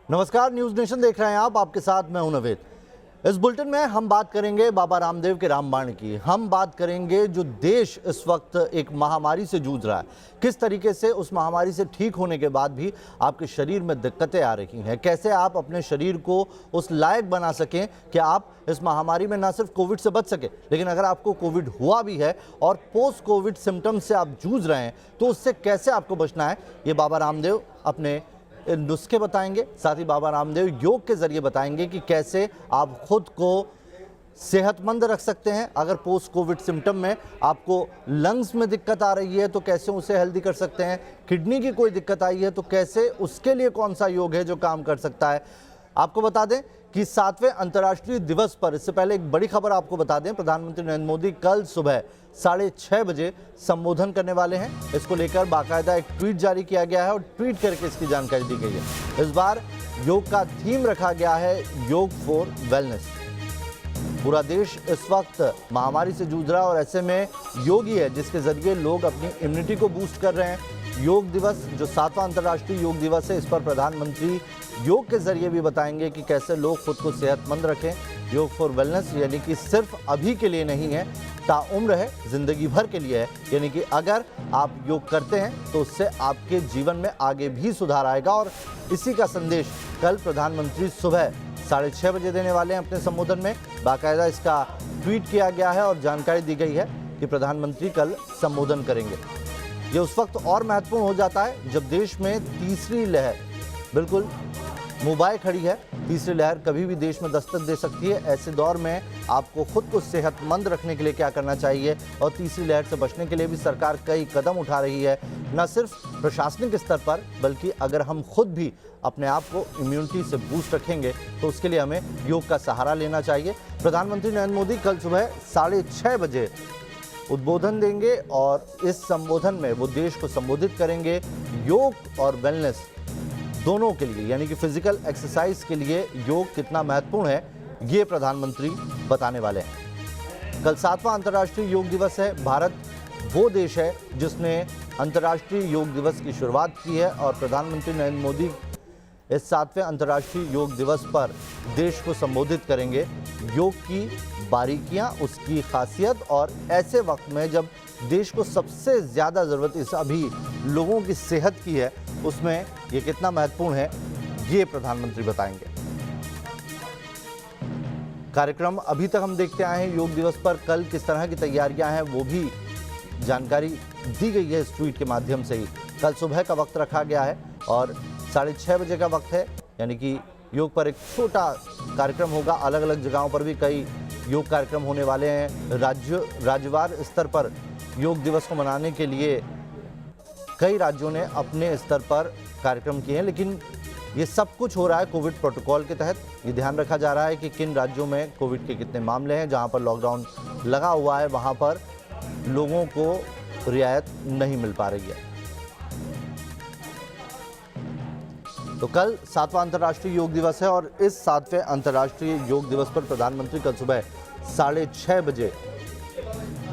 नमस्कार, news nation देख रहे हैं आप। आपके साथ मैं हूं नवेद। इस बुलेटिन में हम बात करेंगे बाबा रामदेव के रामबाण की। हम बात करेंगे जो देश इस वक्त एक महामारी से जूझ रहा है, किस तरीके से उस महामारी से ठीक होने के बाद भी आपके शरीर में दिक्कतें आ रही हैं, कैसे आप अपने शरीर को उस लायक बना सकें कि आप इस महामारी में ना सिर्फ कोविड से बच सके, लेकिन अगर आपको कोविड हुआ भी है और पोस्ट कोविड सिम्टम्स से आप जूझ रहे हैं तो उससे कैसे आपको बचना है, ये बाबा रामदेव अपने नुस्खे बताएंगे। साथ ही बाबा रामदेव योग के जरिए बताएंगे कि कैसे आप खुद को सेहतमंद रख सकते हैं। अगर पोस्ट कोविड सिम्टम में आपको लंग्स में दिक्कत आ रही है तो कैसे उसे हेल्दी कर सकते हैं, किडनी की कोई दिक्कत आई है तो कैसे उसके लिए कौन सा योग है जो काम कर सकता है। आपको बता दें कि 7वें अंतर्राष्ट्रीय दिवस पर, इससे पहले एक बड़ी खबर आपको बता दें, प्रधानमंत्री नरेंद्र मोदी कल सुबह 6:30 बजे संबोधन करने वाले हैं। इसको लेकर बाकायदा एक ट्वीट जारी किया गया है और ट्वीट करके इसकी जानकारी दी गई है। इस बार योग का थीम रखा गया है योग फॉर वेलनेस। पूरा देश इस वक्त महामारी से जूझ रहा है और ऐसे में योग ही है जिसके जरिए लोग अपनी इम्यूनिटी को बूस्ट कर रहे हैं। योग दिवस जो 7वां अंतर्राष्ट्रीय योग दिवस है, इस पर प्रधानमंत्री योग के जरिए भी बताएंगे कि कैसे लोग खुद को सेहतमंद रखें। योग फॉर वेलनेस यानी कि सिर्फ अभी के लिए नहीं है, ताउम्र है, जिंदगी भर के लिए है। यानी कि अगर आप योग करते हैं तो उससे आपके जीवन में आगे भी सुधार आएगा। और इसी का संदेश कल प्रधानमंत्री सुबह 6:30 बजे देने वाले हैं अपने संबोधन में। बाकायदा इसका ट्वीट किया गया है और जानकारी दी गई है कि प्रधानमंत्री कल संबोधन करेंगे। ये उस वक्त और महत्वपूर्ण हो जाता है जब देश में तीसरी लहर बिल्कुल मुबाए खड़ी है। तीसरी लहर कभी भी देश में दस्तक दे सकती है। ऐसे दौर में आपको खुद को सेहतमंद रखने के लिए क्या करना चाहिए, और तीसरी लहर से बचने के लिए भी सरकार कई कदम उठा रही है, न सिर्फ प्रशासनिक स्तर पर बल्कि अगर हम खुद भी अपने आप को इम्यूनिटी से बूस्ट रखेंगे तो उसके लिए हमें योग का सहारा लेना चाहिए। प्रधानमंत्री नरेंद्र मोदी कल सुबह 6:30 बजे उद्बोधन देंगे और इस संबोधन में वो देश को संबोधित करेंगे योग और वेलनेस दोनों के लिए, यानी कि फिजिकल एक्सरसाइज के लिए योग कितना महत्वपूर्ण है ये प्रधानमंत्री बताने वाले हैं। कल 7वां अंतर्राष्ट्रीय योग दिवस है। भारत वो देश है जिसने अंतर्राष्ट्रीय योग दिवस की शुरुआत की है और प्रधानमंत्री नरेंद्र मोदी इस 7वें अंतर्राष्ट्रीय योग दिवस पर देश को संबोधित करेंगे। योग की बारीकियां, उसकी खासियत और ऐसे वक्त में जब देश को सबसे ज़्यादा ज़रूरत इस अभी लोगों की सेहत की है, उसमें ये कितना महत्वपूर्ण है ये प्रधानमंत्री बताएंगे। कार्यक्रम अभी तक हम देखते आए हैं योग दिवस पर कल किस तरह की तैयारियां हैं वो भी जानकारी दी गई है इस ट्वीट के माध्यम से ही। कल सुबह का वक्त रखा गया है और 6:30 बजे का वक्त है, यानी कि योग पर एक छोटा कार्यक्रम होगा। अलग अलग जगहों पर भी कई योग कार्यक्रम होने वाले हैं। राज्यवार स्तर पर योग दिवस को मनाने के लिए कई राज्यों ने अपने स्तर पर कार्यक्रम किए हैं, लेकिन ये सब कुछ हो रहा है कोविड प्रोटोकॉल के तहत। ये ध्यान रखा जा रहा है कि किन राज्यों में कोविड के कितने मामले हैं। जहां पर लॉकडाउन लगा हुआ है वहां पर लोगों को रियायत नहीं मिल पा रही है। तो कल 7वां अंतर्राष्ट्रीय योग दिवस है और इस 7वें अंतर्राष्ट्रीय योग दिवस पर प्रधानमंत्री कल सुबह 6:30 बजे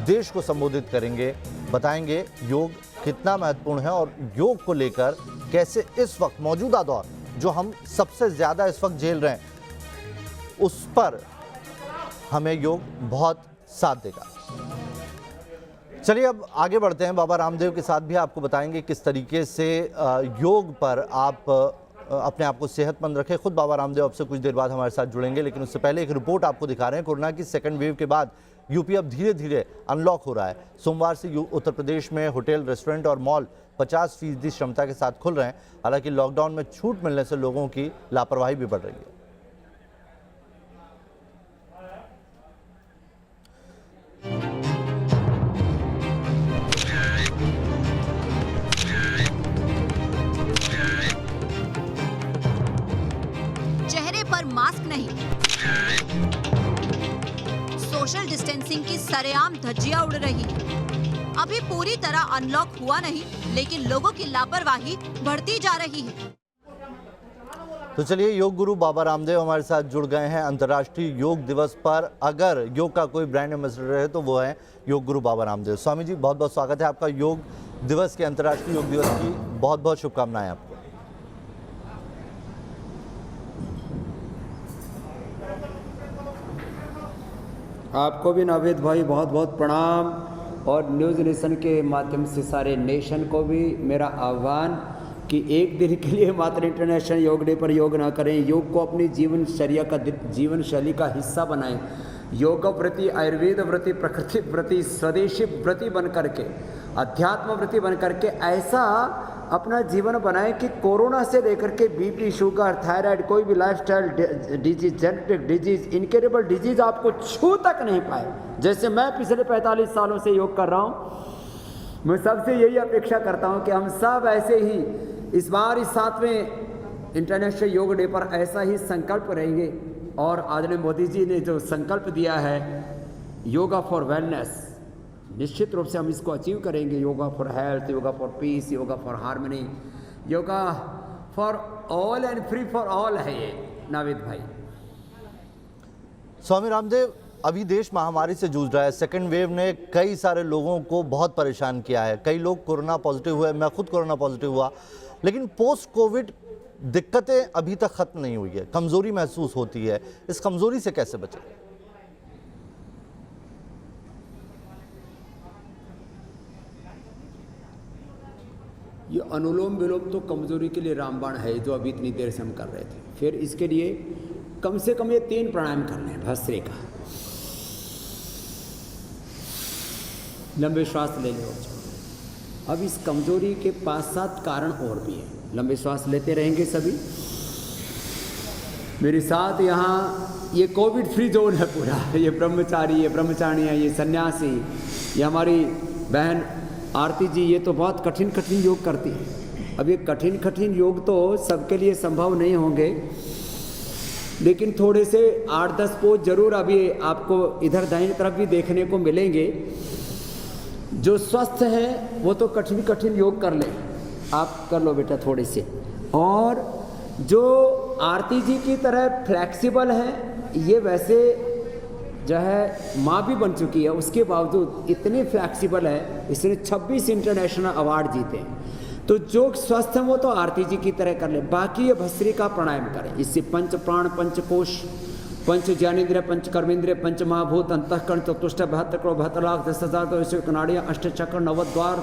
देश को संबोधित करेंगे, बताएंगे योग कितना महत्वपूर्ण है और योग को लेकर कैसे इस वक्त मौजूदा दौर जो हम सबसे ज़्यादा इस वक्त झेल रहे हैं उस पर हमें योग बहुत साथ देगा। चलिए अब आगे बढ़ते हैं। बाबा रामदेव के साथ भी आपको बताएंगे किस तरीके से योग पर आप अपने आप को सेहतमंद रखें। खुद बाबा रामदेव अब से कुछ देर बाद हमारे साथ जुड़ेंगे, लेकिन उससे पहले एक रिपोर्ट आपको दिखा रहे हैं। कोरोना की सेकंड वेव के बाद यूपी अब धीरे धीरे अनलॉक हो रहा है। सोमवार से उत्तर प्रदेश में होटल, रेस्टोरेंट और मॉल 50% क्षमता के साथ खुल रहे हैं। हालांकि लॉकडाउन में छूट मिलने से लोगों की लापरवाही भी बढ़ रही है। मास्क नहीं, सोशल डिस्टेंसिंग की सरेआम धज्जियां उड़ रही। अभी पूरी तरह अनलॉक हुआ नहीं, लेकिन लोगों की लापरवाही बढ़ती जा रही है। तो चलिए, योग गुरु बाबा रामदेव हमारे साथ जुड़ गए हैं अंतर्राष्ट्रीय योग दिवस पर। अगर योग का कोई ब्रांड एम्बेसडर है तो वो है योग गुरु बाबा रामदेव। स्वामी जी, बहुत बहुत स्वागत है आपका। योग दिवस के, अंतर्राष्ट्रीय योग दिवस की बहुत बहुत शुभकामनाएं आपको। आपको भी नावेद भाई बहुत बहुत प्रणाम, और न्यूज़ नेशन के माध्यम से सारे नेशन को भी मेरा आह्वान कि एक दिन के लिए मात्र इंटरनेशनल योग डे पर योग ना करें, योग को अपनी जीवन शैली का हिस्सा बनाएं। योग व्रति, आयुर्वेद व्रति, प्रकृति व्रति, स्वदेशी व्रति बन करके, अध्यात्म व्रति बन करके ऐसा अपना जीवन बनाएं कि कोरोना से लेकर के बीपी, शुगर, थायराइड, कोई भी lifestyle disease, genetic disease, incurable disease आपको छू तक नहीं पाए। जैसे मैं पिछले 45 सालों से योग कर रहा हूँ, मैं सबसे यही अपेक्षा करता हूँ कि हम सब ऐसे ही इस बार इस 7वें इंटरनेशनल योग डे पर ऐसा ही संकल्प रहेंगे। और आदरणीय मोदी जी ने जो संकल्प दिया है योगा फॉर वेलनेस, निश्चित रूप से हम इसको अचीव करेंगे। Yoga for health, yoga for piece, yoga for harmony, yoga for all and free for all है ये नावेद भाई। स्वामी रामदेव, अभी देश महामारी से जूझ रहा है। सेकेंड वेव ने कई सारे लोगों को बहुत परेशान किया है। कई लोग कोरोना पॉजिटिव हुए, मैं खुद कोरोना पॉजिटिव हुआ, लेकिन पोस्ट कोविड दिक्कतें अभी तक खत्म नहीं हुई है, कमजोरी महसूस होती है। इस कमजोरी से कैसे बचें? ये अनुलोम विलोम तो कमजोरी के लिए रामबाण है, जो अभी इतनी देर से हम कर रहे थे। फिर इसके लिए कम से कम ये 3 प्राणायाम करने हैं। भस्त्रिका, लंबे श्वास ले लो। अब इस कमजोरी के 5-7 कारण और भी हैं। लंबे श्वास लेते रहेंगे सभी मेरे साथ। यहाँ ये कोविड फ्री जोन है पूरा। ये ब्रह्मचारी, ये ब्रह्मचारियाँ, ये सन्यासी, ये हमारी बहन आरती जी, ये तो बहुत कठिन कठिन योग करती है। अब ये कठिन कठिन योग तो सबके लिए संभव नहीं होंगे, लेकिन थोड़े से 8-10 पोज जरूर अभी आपको इधर दाहिनी तरफ भी देखने को मिलेंगे। जो स्वस्थ हैं वो तो कठिन कठिन योग कर लें, आप कर लो बेटा थोड़े से। और जो आरती जी की तरह फ्लेक्सिबल है, ये वैसे जो है माँ भी बन चुकी है, उसके बावजूद इतनी फ्लेक्सिबल है, इसने 26 इंटरनेशनल अवार्ड जीते हैं। तो जो स्वस्थ हैं वो तो आरती जी की तरह कर ले। बाकी ये भस्त्रिका प्राणायाम करें। इससे पंच प्राण, पंच कोश, पंच ज्ञानेन्द्रिय, पंच कर्मेंद्रिय, पंच महाभूत, अंतःकरण, चतुष्ट, 72 करोड़, 72 लाख, 10,000 तो कनाड़ियाँ, अष्टचक्र, 90 द्वार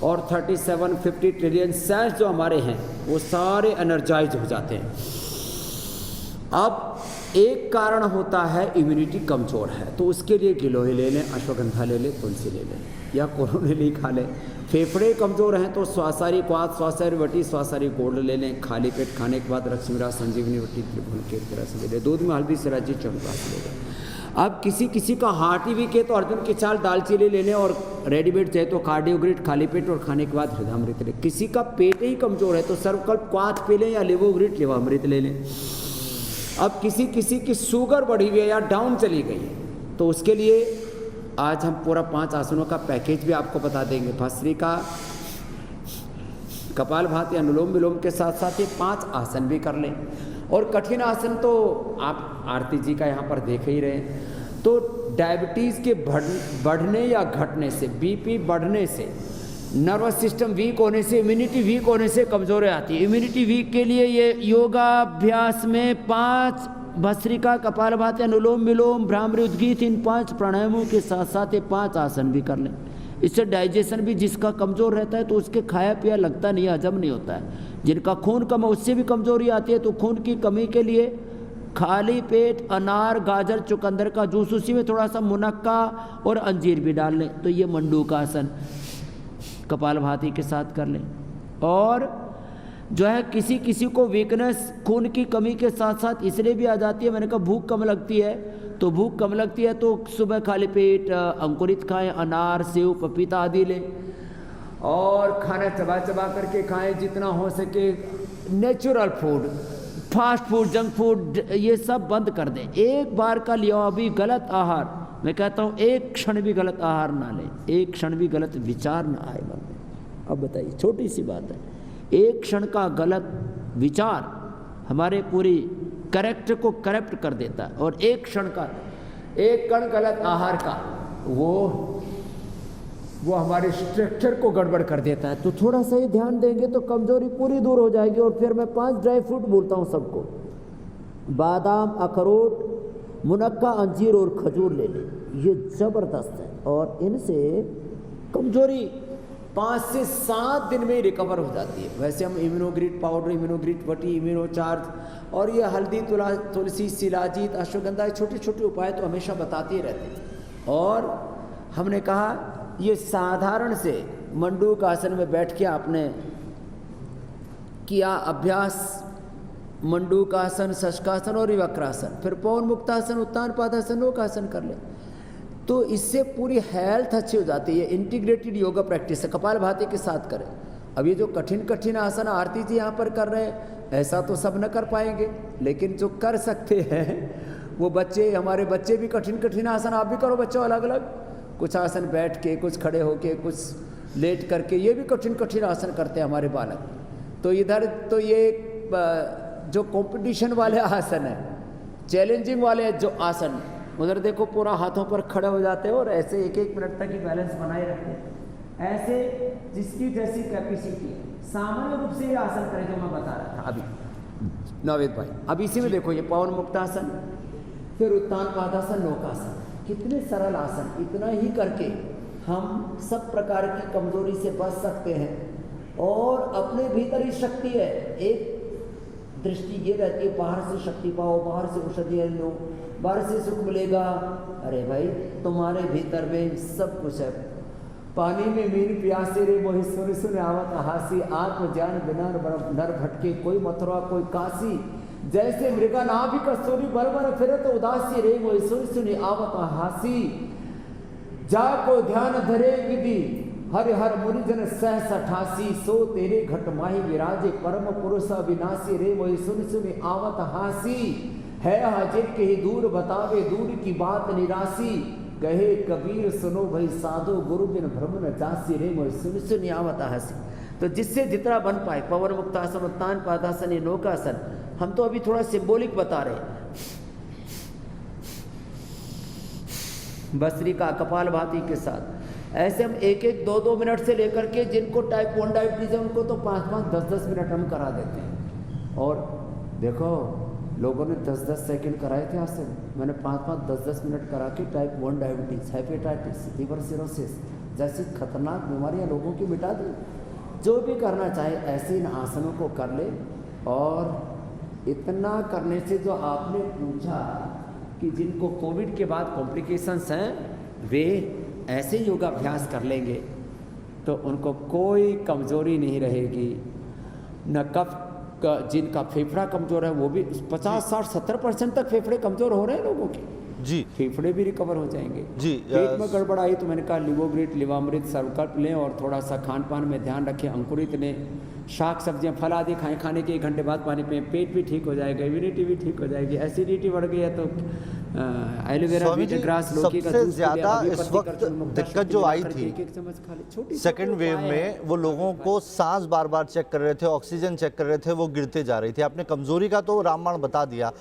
और 3750 ट्रिलियन सेल्स जो हमारे हैं वो सारे एनर्जाइज हो जाते हैं। अब एक कारण होता है इम्यूनिटी कमज़ोर है, तो उसके लिए गिलोय ले लें, अश्वगंधा ले लें, तुलसी ले लें, या कोरोनेली खा लें। फेफड़े कमज़ोर हैं तो स्वासारी क्वाथ, स्वासारी वटी, स्वासारी गोल्ड ले लें। खाली पेट खाने के बाद लक्ष्मीराज, संजीवनी वटी, त्रिभुवन के रस ले लें। दूध में हल्दी, सिराजी, च्यवनप्राश ले लें। अब किसी का हार्ट ही वीक है तो अर्जुन की चाल, दालचीनी ले लें। और रेडीमेड चाहे तो कार्डियोग्रिड, खाली पेट और खाने के बाद हृदयामृत लें। किसी का पेट ही कमज़ोर है तो सर्वकल्प क्वाथ पी लें, या लिवोग्रिड, लिवामृत ले लें। अब किसी की शुगर बढ़ी हुई है या डाउन चली गई है तो उसके लिए आज हम पूरा 5 आसनों का पैकेज भी आपको बता देंगे। भस्त्रिका, कपालभाति, अनुलोम विलोम के साथ साथ ये 5 आसन भी कर लें। और कठिन आसन तो आप आरती जी का यहाँ पर देख ही रहे हैं। तो डायबिटीज़ के बढ़ने या घटने से, बीपी बढ़ने से, नर्वस सिस्टम वीक होने से, इम्यूनिटी वीक होने से कमज़ोरी आती है। इम्यूनिटी वीक के लिए ये योगाभ्यास में 5 भस्त्रिका, कपालभाति, अनुलोम विलोम, भ्रामरी, उद्गीत, इन 5 प्राणायामों के साथ साथ ये 5 आसन भी कर लें। इससे डाइजेशन भी जिसका कमज़ोर रहता है तो उसके खाया पिया लगता नहीं, हजम नहीं होता है। जिनका खून कम है उससे भी कमज़ोरी आती है, तो खून की कमी के लिए खाली पेट अनार, गाजर, चुकंदर का जूस, उसी में थोड़ा सा मुनक्का और अंजीर भी डाल लें। तो ये मंडूकासन कपालभाति के साथ कर लें। और जो है किसी को वीकनेस, खून की कमी के साथ साथ इसलिए भी आ जाती है, मैंने कहा भूख कम लगती है, तो भूख कम लगती है तो सुबह खाली पेट अंकुरित खाएं, अनार, सेव, पपीता आदि लें। और खाना चबा चबा करके खाएं जितना हो सके। Natural food, fast food, junk food, ये सब बंद कर दें। एक बार का लिया अभी गलत आहार, मैं कहता हूँ एक क्षण भी गलत आहार ना लें, एक क्षण भी गलत विचार ना आए मन में। अब बताइए, छोटी सी बात है, एक क्षण का गलत विचार हमारे पूरी कैरेक्टर को करप्ट कर देता है। और एक क्षण का, एक कण गलत आहार का वो हमारे स्ट्रक्चर को गड़बड़ कर देता है। तो थोड़ा सा ही ध्यान देंगे तो कमजोरी पूरी दूर हो जाएगी। और फिर मैं 5 ड्राई फ्रूट बोलता हूँ सबको, बादाम, अखरोट, मुनक्का, अंजीर और खजूर ले लें। ये ज़बरदस्त है और इनसे कमजोरी 5 से 7 दिन में रिकवर हो जाती है। वैसे हम इम्यूनोग्रिड पाउडर, इम्यूनोग्रिड वटी, इम्यूनोचार्ज और ये हल्दी, तुलसी, शिलाजीत, अश्वगंधा, छोटे छोटे उपाय तो हमेशा बताते ही रहते हैं। और हमने कहा ये साधारण से मंडूक आसन में बैठ के आपने किया अभ्यास, मंडूक आसन, शशकासन और वक्रासन, फिर पवन मुक्तासन, उत्तान पादासन, नौकासन कर ले, तो इससे पूरी हेल्थ अच्छी हो जाती है। इंटीग्रेटेड योगा प्रैक्टिस है, कपालभाति के साथ करें। अब ये जो कठिन कठिन आसन आरती जी यहाँ पर कर रहे हैं, ऐसा तो सब न कर पाएंगे, लेकिन जो कर सकते हैं वो बच्चे, हमारे बच्चे भी कठिन कठिन आसन आप भी करो बच्चों, अलग अलग कुछ आसन बैठ के, कुछ खड़े होके, कुछ लेट करके, ये भी कठिन कठिन आसन करते हैं हमारे बालक। तो इधर तो ये जो कंपटीशन वाले आसन है, चैलेंजिंग वाले जो आसन, उधर देखो पूरा हाथों पर खड़े हो जाते हैं और ऐसे 1-1 मिनट तक ही बैलेंस बनाए रखते हैं। ऐसे जिसकी जैसी कैपेसिटी है, सामान्य रूप से ये आसन करें जो मैं बता रहा था अभी नवेद भाई। अब इसी में देखो ये पवन मुक्तासन, फिर उत्तान पादासन, नौकासन, कितने सरल आसन, इतना ही करके हम सब प्रकार की कमजोरी से बच सकते हैं। और अपने भीतर ही शक्ति है। एक दृष्टि ये रहती है बाहर से शक्ति पाओ, बाहर से औषधि लो, बाहर से सुख मिलेगा। अरे भाई तुम्हारे भीतर में सब कुछ है। पानी में मीन प्यासे रे मोहि सुन सुन आवत हासी, आत्म ज्ञान बिना नर भटके कोई मथुरा कोई काशी, जैसे मृगा नाभि कस्तूरी बरबर फिरे तो उदासी रे मोहि सुन सुन आवत हासी, जाको ध्यान धरे विधि हरि हर मुनिजन सहस 88, सो तेरे घट माही विराजे परम पुरुष अविनाशी रे मोहि सुन सुन आवत हासी, है हाजिर के ही दूर बतावे दूर की बात निराशी, कहे कबीर सुनो भाई साधो गुरु बिन भ्रम न जासी रे मोहि सुन सुन आवत हासी। तो जिससे जितना बन पाए, पवन मुक्तासन, उत्तान पादासन, नौकासन, हम तो अभी थोड़ा सिंबॉलिक बता रहे हैं। भस्त्रिका, कपालभाति के साथ ऐसे हम 1-1, 2-2 मिनट से लेकर के जिनको टाइप 1 डायबिटीज है उनको तो 5-5, 10-10 मिनट हम करा देते हैं। और देखो लोगों ने 10-10 सेकंड कराए थे आसन, मैंने 5-5, 10-10 मिनट करा के type 1 diabetes, hepatitis, liver cirrhosis जैसी खतरनाक बीमारियां लोगों की मिटा दी। जो भी करना चाहे ऐसे इन आसनों को कर ले। और इतना करने से जो आपने पूछा कि जिनको कोविड के बाद कॉम्प्लिकेशंस हैं वे ऐसे योगाभ्यास कर लेंगे तो उनको कोई कमजोरी नहीं रहेगी। न कफ का, जिनका फेफड़ा कमजोर है वो भी 50, 60, 70% तक फेफड़े कमजोर हो रहे हैं लोगों के जी, फेफड़े भी रिकवर हो जाएंगे। जी, पेट में गड़बड़ आई तो मैंने कहा लिवोग्रिट, लिवामृत, सर्वकल्प लें और थोड़ा सा खान पान में ध्यान रखें, अंकुरित लें, शाक सब्जियां, फल आदि खाएं, खाने के 1 घंटे बाद पानी पिएं, पेट भी ठीक हो जाएगा, इम्यूनिटी भी ठीक हो जाएगी। एसिडिटी बढ़ गई है तो एलोवेरा, वीट ग्रास, लौकी का सबसे जूस ज्यादा इस वक्त दिक्कत जो आई थी सेकंड वेव में, वो लोगों को सांस बार बार चेक कर रहे थे, ऑक्सीजन चेक कर रहे थे, वो गिरते जा रही थी। आपने कमजोरी का तो रामबाण बता दिया,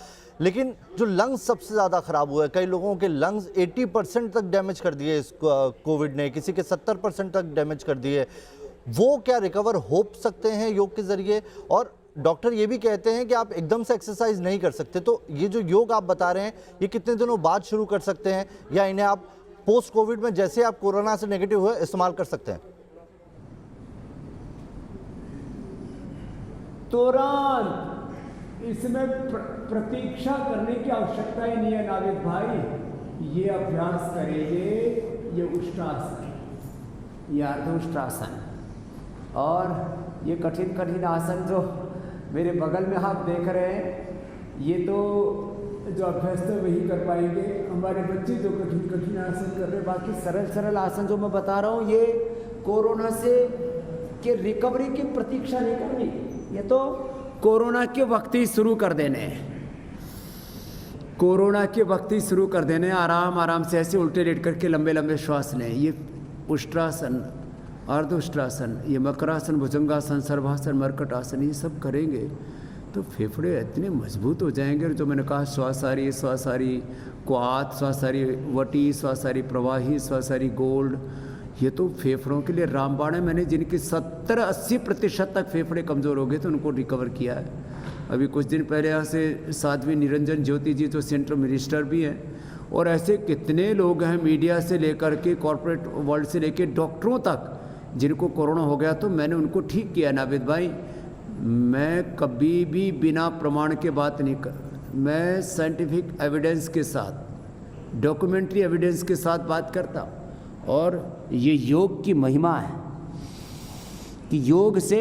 लेकिन जो लंग्स सबसे ज़्यादा ख़राब हुआ है, कई लोगों के लंग्स 80% तक डैमेज कर दिए इस कोविड ने, किसी के 70% तक डैमेज कर दिए, वो क्या रिकवर हो सकते हैं योग के ज़रिए? और डॉक्टर ये भी कहते हैं कि आप एकदम से एक्सरसाइज नहीं कर सकते, तो ये जो योग आप बता रहे हैं ये कितने दिनों बाद शुरू कर सकते हैं, या इन्हें आप पोस्ट कोविड में जैसे आप कोरोना से नेगेटिव हुए इस्तेमाल कर सकते हैं? तुरंत इसमें प्रतीक्षा करने की आवश्यकता ही नहीं है नाविद भाई। ये अभ्यास करेंगे, ये उष्ट्रासन, ये अर्धउष्ट्रासन और ये कठिन कठिन आसन जो मेरे बगल में आप देख रहे हैं, ये तो जो अभ्यस्त है वही कर पाएंगे। हमारे बच्चे जो कठिन कठिन आसन कर रहे हैं, बाकी सरल सरल आसन जो मैं बता रहा हूँ ये कोरोना से के रिकवरी की प्रतीक्षा नहीं करनी, ये तो कोरोना के वक्त ही शुरू कर देने हैं, कोरोना के वक्त ही शुरू कर देने। आराम आराम से ऐसे उल्टे लेट करके लंबे लंबे श्वास लें। ये उष्ट्रासन, अर्धउष्ट्रासन, ये मकरासन, भुजंगासन, सर्वासन, मरकट आसन, ये सब करेंगे तो फेफड़े इतने मजबूत हो जाएंगे। और जो मैंने कहा श्वासारी, श्वासारी क्वाथ, श्वासारी वटी, श्वासारी प्रवाही, श्वासारी गोल्ड, ये तो फेफड़ों के लिए रामबाण है। मैंने जिनके 70-80% तक फेफड़े कमज़ोर हो गए तो उनको रिकवर किया है। अभी कुछ दिन पहले यहाँ से साध्वी निरंजन ज्योति जी जो सेंट्रल मिनिस्टर भी हैं, और ऐसे कितने लोग हैं मीडिया से लेकर के कॉरपोरेट वर्ल्ड से लेकर डॉक्टरों तक जिनको कोरोना हो गया, तो मैंने उनको ठीक किया। नाविद भाई, मैं कभी भी बिना प्रमाण के बात नहीं कर, मैं साइंटिफिक एविडेंस के साथ, डॉक्यूमेंट्री एविडेंस के साथ बात करता हूँ। और ये योग की महिमा है कि योग से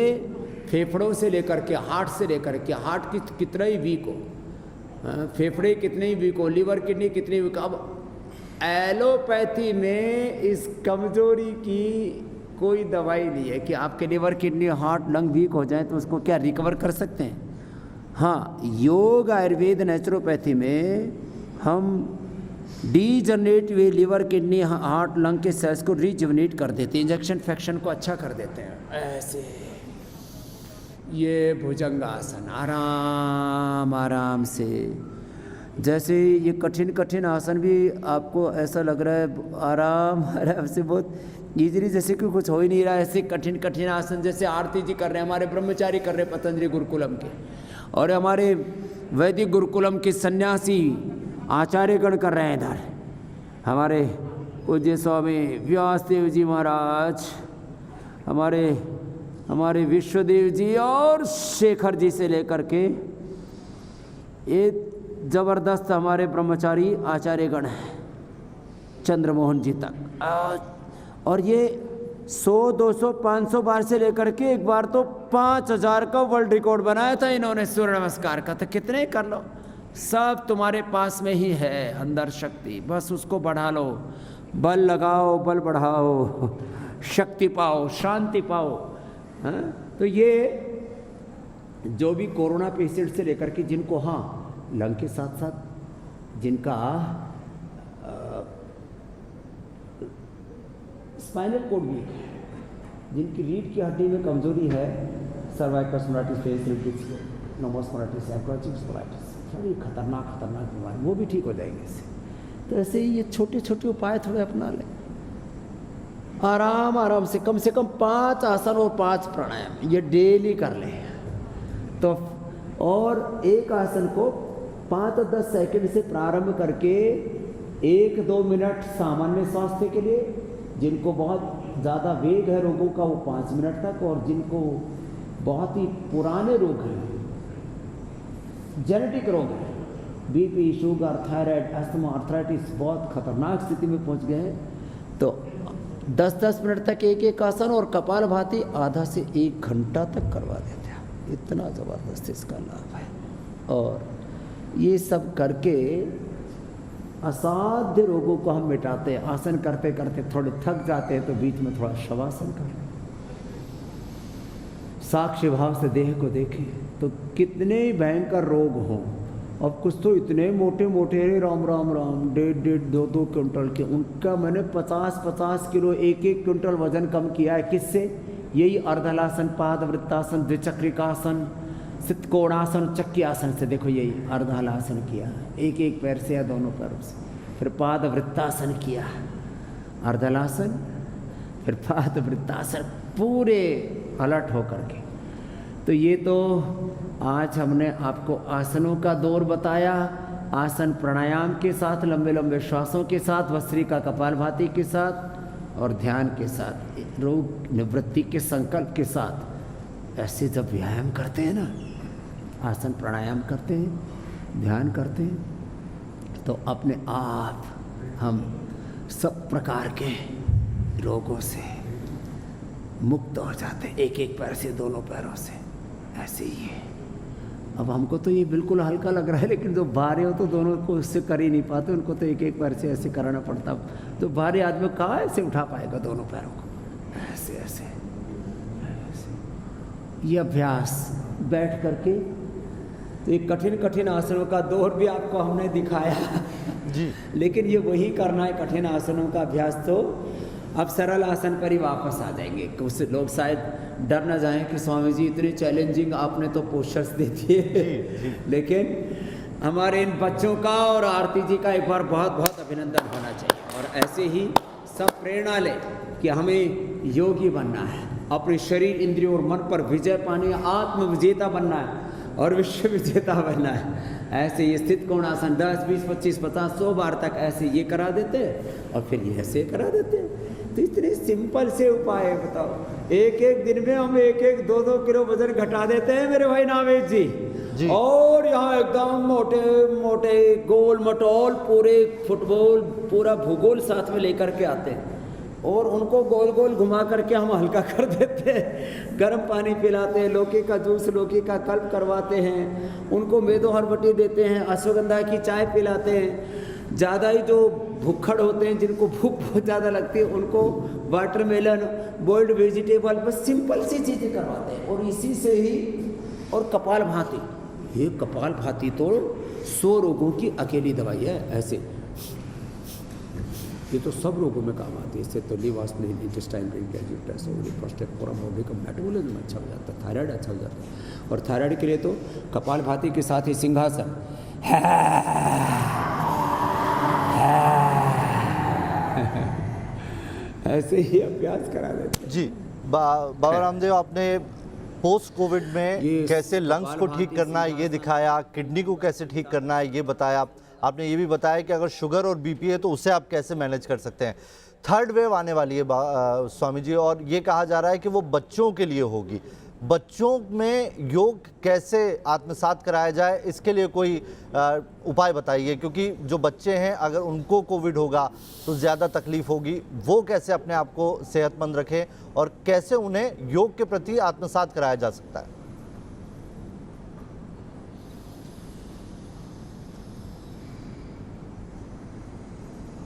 फेफड़ों से लेकर के हार्ट से लेकर के, हार्ट की कितना ही वीक हो, फेफड़े कितने ही वीक हो, लिवर किडनी कितनी वीक। अब एलोपैथी में इस कमजोरी की कोई दवाई नहीं है कि आपके liver kidney heart lung weak हो जाए तो उसको क्या रिकवर कर सकते हैं। हाँ, योग आयुर्वेद नेचुरोपैथी में हम डीजनरेट हुए लिवर किडनी हार्ट लंग के सेल्स को रिजुवनेट कर देते हैं, इंजेक्शन फैक्शन को अच्छा कर देते हैं। ऐसे ये भुजंगासन आराम आराम से, जैसे ये कठिन कठिन आसन भी आपको ऐसा लग रहा है आराम आराम से बहुत इजीली, जैसे कि कुछ हो ही नहीं रहा है। ऐसे कठिन कठिन आसन जैसे आरती जी कर रहे हैं, हमारे ब्रह्मचारी कर रहे हैं पतंजलि गुरुकुलम के, और हमारे वैदिक गुरुकुलम के सन्यासी आचार्यगण कर रहे हैं। इधर हमारे पूज्य स्वामी व्यासदेव जी महाराज, हमारे विश्वदेव जी और शेखर जी से लेकर के ये जबरदस्त हमारे ब्रह्मचारी आचार्यगण हैं, चंद्रमोहन जी तक। और ये 100, 200, 500 बार से लेकर के एक बार तो 5000 का वर्ल्ड रिकॉर्ड बनाया था इन्होंने सूर्य नमस्कार का। तो कितने कर लो, सब तुम्हारे पास में ही है अंदर शक्ति, बस उसको बढ़ा लो, बल लगाओ, बल बढ़ाओ, शक्ति पाओ, शांति पाओ। हाँ, तो ये जो भी कोरोना पेशेंट से लेकर के जिनको हाँ लंग के साथ साथ जिनका स्पाइनल कोड वीक है, जिनकी रीढ़ की हड्डी में कमजोरी है, सर्वाइकल स्पॉन्डिलाइटिस, फेस नोमोस्पॉन्डिलाइटिस, सैप्रोचिक स्पॉन्डिलाइटिस, सारी खतरनाक बीमारी, वो भी ठीक हो जाएंगे इससे। तो ऐसे ही ये छोटे छोटे उपाय थोड़े अपना लें, आराम आराम से कम 5 आसन और 5 प्राणायाम ये डेली कर लें। तो और एक आसन को 5-10 सेकंड से प्रारंभ करके 1-2 मिनट सामान्य स्वास्थ्य के लिए, जिनको बहुत ज़्यादा वेग है रोगों का वो 5 मिनट तक, और जिनको बहुत ही पुराने रोग हैं, जेनेटिक रोग है, BP, sugar, thyroid, asthma, arthritis, बहुत खतरनाक स्थिति में पहुंच गए हैं, तो 10-10 मिनट तक एक आसन, और कपालभाति आधा से 1 घंटा तक करवा देते हैं। इतना ज़बरदस्त इसका लाभ है। और ये सब करके असाध्य रोगों को हम मिटाते हैं। आसन करते करते थोड़े थक जाते हैं तो बीच में थोड़ा शवासन कर लें, साक्ष्य भाव से देह को देखें। तो कितने भयंकर रोग हों, अब कुछ तो इतने मोटे मोटे राम राम राम 1.5, 2 क्विंटल के, उनका मैंने 50 किलो 1 क्विंटल वजन कम किया है। किससे? यही अर्धलासन, पादवृत्तासन, द्विचक्रिकासन, सितकोणासन, चक्की आसन से। देखो यही अर्धलासन किया, एक पैर से या दोनों पैरों से, फिर पादवृत्तासन किया, अर्धलासन, फिर पादवृत्तासन, पूरे अलर्ट होकर के। तो ये तो आज हमने आपको आसनों का दौर बताया, आसन प्राणायाम के साथ, लंबे लंबे श्वासों के साथ, भस्त्रिका कपालभाति के साथ और ध्यान के साथ, रोग निवृत्ति के संकल्प के साथ। ऐसे जब व्यायाम करते हैं ना, आसन प्राणायाम करते हैं, ध्यान करते हैं, तो अपने आप हम सब प्रकार के रोगों से मुक्त हो जाते हैं, एक पैर से, दोनों पैरों से। ऐसे ही है। अब हमको तो ये बिल्कुल हल्का लग रहा है, लेकिन जो भारी हो तो दोनों को उससे कर ही नहीं पाते, उनको तो एक पैर से ऐसे कराना पड़ता। तो भारी आदमी कहाँ ऐसे उठा पाएगा दोनों पैरों को, ऐसे ऐसे ऐसे। ये अभ्यास बैठ करके, तो एक कठिन आसनों का दौर भी आपको हमने दिखाया जी, लेकिन ये वही करना है, कठिन आसनों का अभ्यास। तो अब सरल आसन पर ही वापस आ जाएंगे। कुछ लोग शायद डर न जाएं कि स्वामी जी इतने चैलेंजिंग आपने तो पोस्चर्स दे दिए, लेकिन हमारे इन बच्चों का और आरती जी का एक बार बहुत बहुत अभिनंदन होना चाहिए। और ऐसे ही सब प्रेरणा लें कि हमें योगी बनना है, अपने शरीर, इंद्रियों और मन पर विजय पानी, आत्म विजेता बनना है। और विश्व विजेता बनना है। ऐसे ये स्थित कोणासन 10, 20, 25, 50, 100 बार तक ऐसे ये करा देते हैं और फिर ये ऐसे करा देते हैं। तो इतने सिंपल से उपाय है, बताओ। एक एक दिन में हम 1-1, 2-2 किलो वजन घटा देते हैं मेरे भाई नावेद जी। और यहाँ एकदम मोटे मोटे गोल मटोल पूरे फुटबॉल पूरा भूगोल साथ में लेकर के आते हैं और उनको गोल गोल घुमा करके हम हल्का कर देते हैं। गर्म पानी पिलाते हैं, लौकी का जूस, लौकी का कल्प करवाते हैं, उनको मेदो हरबटी देते हैं, अश्वगंधा की चाय पिलाते हैं। ज़्यादा ही जो भूखड़ होते हैं, जिनको भूख बहुत ज़्यादा लगती है, उनको वाटरमेलन, बॉइल्ड वेजिटेबल, बस सिंपल सी चीज़ें करवाते हैं। और इसी से ही और कपाल भाती, ये कपाल भाती तो 100 रोगों की अकेली दवाई है। ऐसे ये तो सब रोगों में काम आती है। इससे तो लिवर, इंटेस्टाइन, डाइजेस्ट, प्रोस्टेट, का मेटाबॉलिज्म अच्छा हो जाता है, थायराइड अच्छा हो जाता है। और थायराइड के लिए तो कपाल भाती के साथ ही सिंहासन ऐसे ही अभ्यास करा देते जी। बाबा रामदेव, आपने पोस्ट कोविड में कैसे लंग्स को ठीक करना है ये दिखाया, किडनी को कैसे ठीक करना है ये बताया, आपने ये भी बताया कि अगर शुगर और बीपी है तो उसे आप कैसे मैनेज कर सकते हैं। थर्ड वेव आने वाली है स्वामी जी, और ये कहा जा रहा है कि वो बच्चों के लिए होगी। बच्चों में योग कैसे आत्मसात कराया जाए, इसके लिए कोई उपाय बताइए, क्योंकि जो बच्चे हैं अगर उनको कोविड होगा तो ज़्यादा तकलीफ होगी। वो कैसे अपने आप को सेहतमंद रखें और कैसे उन्हें योग के प्रति आत्मसात कराया जा सकता है?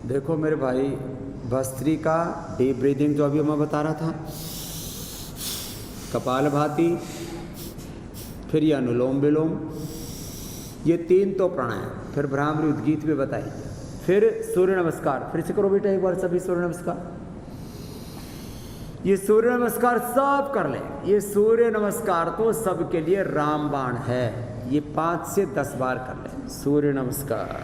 देखो मेरे भाई, भस्त्रिका, डीप ब्रीदिंग जो अभी मैं बता रहा था, कपाल भाती, फिर ये अनुलोम विलोम, ये 3 तो प्राणायाम, फिर भ्रामरी उद्गीत भी बताई, फिर सूर्य नमस्कार। फिर से करो बेटा एक बार सभी सूर्य नमस्कार। ये सूर्य नमस्कार सब कर ले। ये सूर्य नमस्कार तो सबके लिए रामबाण है। ये 5 से 10 बार कर ले सूर्य नमस्कार।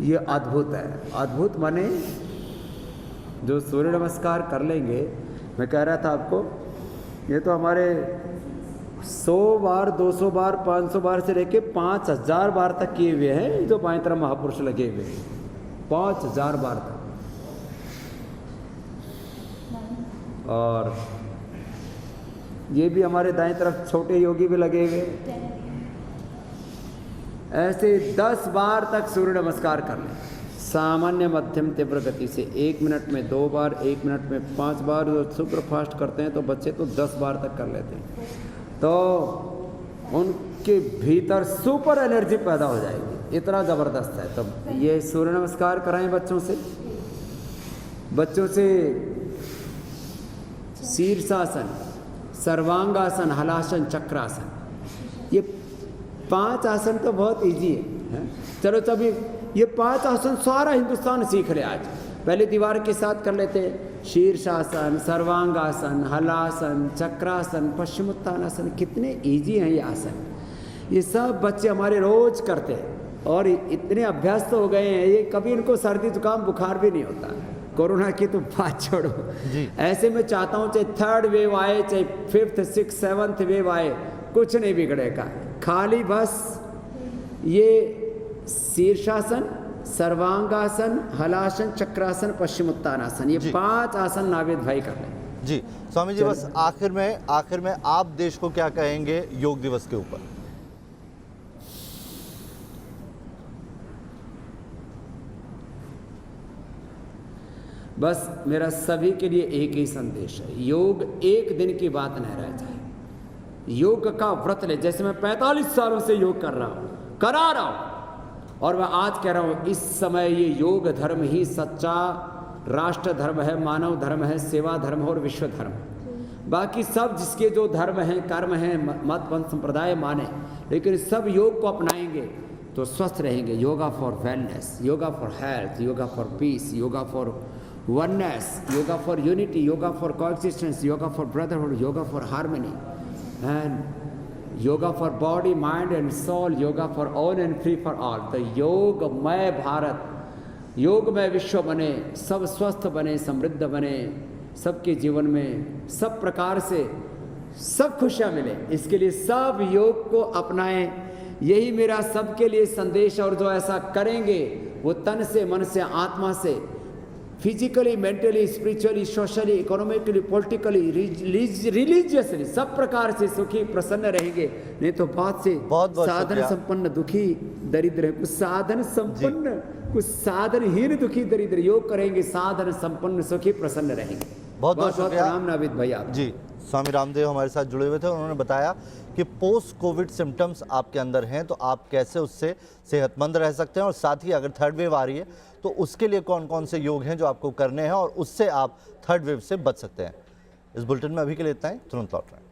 ये अद्भुत है। अद्भुत माने जो सूर्य नमस्कार कर लेंगे, मैं कह रहा था आपको, ये तो हमारे 100 बार, 200 बार, 500 बार से लेके 5000 बार तक किए हुए हैं जो बाएं तरफ महापुरुष लगे हुए हैं। 5000 बार तक। और ये भी हमारे दाएं तरफ छोटे योगी भी लगे हुए। ऐसे 10 बार तक सूर्य नमस्कार कर लें, सामान्य मध्यम तीव्र गति से। 1 मिनट में 2 बार, 1 मिनट में 5 बार। जो सुपर फास्ट करते हैं तो बच्चे तो 10 बार तक कर लेते हैं, तो उनके भीतर सुपर एनर्जी पैदा हो जाएगी। इतना ज़बरदस्त है। तो ये सूर्य नमस्कार कराएं बच्चों से। बच्चों से शीर्षासन, सर्वांगासन, हलासन, चक्रासन, ये 5 आसन तो बहुत इजी है। चलो तभी ये 5 आसन सारा हिंदुस्तान सीख ले आज। पहले दीवार के साथ कर लेते हैं। शीर्षासन, सर्वांगासन, हलासन, चक्रासन, पश्चिमोत्तानासन, कितने इजी हैं ये आसन। ये सब बच्चे हमारे रोज करते हैं और इतने अभ्यास तो हो गए हैं, ये कभी इनको सर्दी जुकाम बुखार भी नहीं होता। कोरोना की तो बात छोड़ो। ऐसे में चाहता हूँ चाहे 3rd वेव आए, चाहे 5th, 6th, 7th वेव आए, कुछ नहीं बिगड़ेगा। खाली बस ये शीर्षासन, सर्वांगासन, हलासन, चक्रासन, पश्चिमोत्तानासन, ये 5 आसन नावेद भाई कर लें। जी स्वामी जी, बस आखिर में आप देश को क्या कहेंगे योग दिवस के ऊपर? बस मेरा सभी के लिए एक ही संदेश है, योग एक दिन की बात न रह जाए। योग का व्रत ले। जैसे मैं 45 सालों से योग कर रहा हूँ, करा रहा हूँ, और मैं आज कह रहा हूँ, इस समय ये योग धर्म ही सच्चा राष्ट्र धर्म है, मानव धर्म है, सेवा धर्म है और विश्व धर्म। बाकी सब जिसके जो धर्म हैं, कर्म हैं, मत पंथ संप्रदाय माने, लेकिन सब योग को अपनाएंगे तो स्वस्थ रहेंगे। Yoga for wellness, yoga for health, yoga for piece, yoga for oneness, yoga for unity, yoga for coexistence, yoga for brotherhood, yoga for harmony, and yoga for body, mind and soul, yoga for all and free for all। तो योगमय भारत, योगमय विश्व बने, सब स्वस्थ बने, समृद्ध बने, सबके जीवन में सब प्रकार से सब खुशियां मिले, इसके लिए सब योग को अपनाएं। यही मेरा सबके लिए संदेश। और जो ऐसा करेंगे वो तन से, मन से, आत्मा से, physically, mentally, spiritually, socially, economically, politically, religiously सब प्रकार से सुखी प्रसन्न रहेंगे। नहीं तो बहुत से बहुत साधन शुक्रिया। संपन्न दुखी दरिद्र है, कुछ साधन संपन्न, कुछ साधनहीन दुखी दरिद्र। योग करेंगे साधन संपन्न सुखी प्रसन्न रहेंगे। बहुत बहुत शुक्रिया। प्रणाम नाविद भैया। जी, स्वामी रामदेव हमारे साथ जुड़े हुए थे। उन्होंने बताया कि पोस्ट कोविड सिम्टम्स आपके अंदर हैं तो आप कैसे उससे सेहतमंद रह सकते हैं, और साथ ही अगर थर्ड वेव आ रही है तो उसके लिए कौन कौन से योग हैं जो आपको करने हैं और उससे आप थर्ड वेव से बच सकते हैं। इस बुलेटिन में अभी के लिए इतना ही, तुरंत लौट रहे हैं।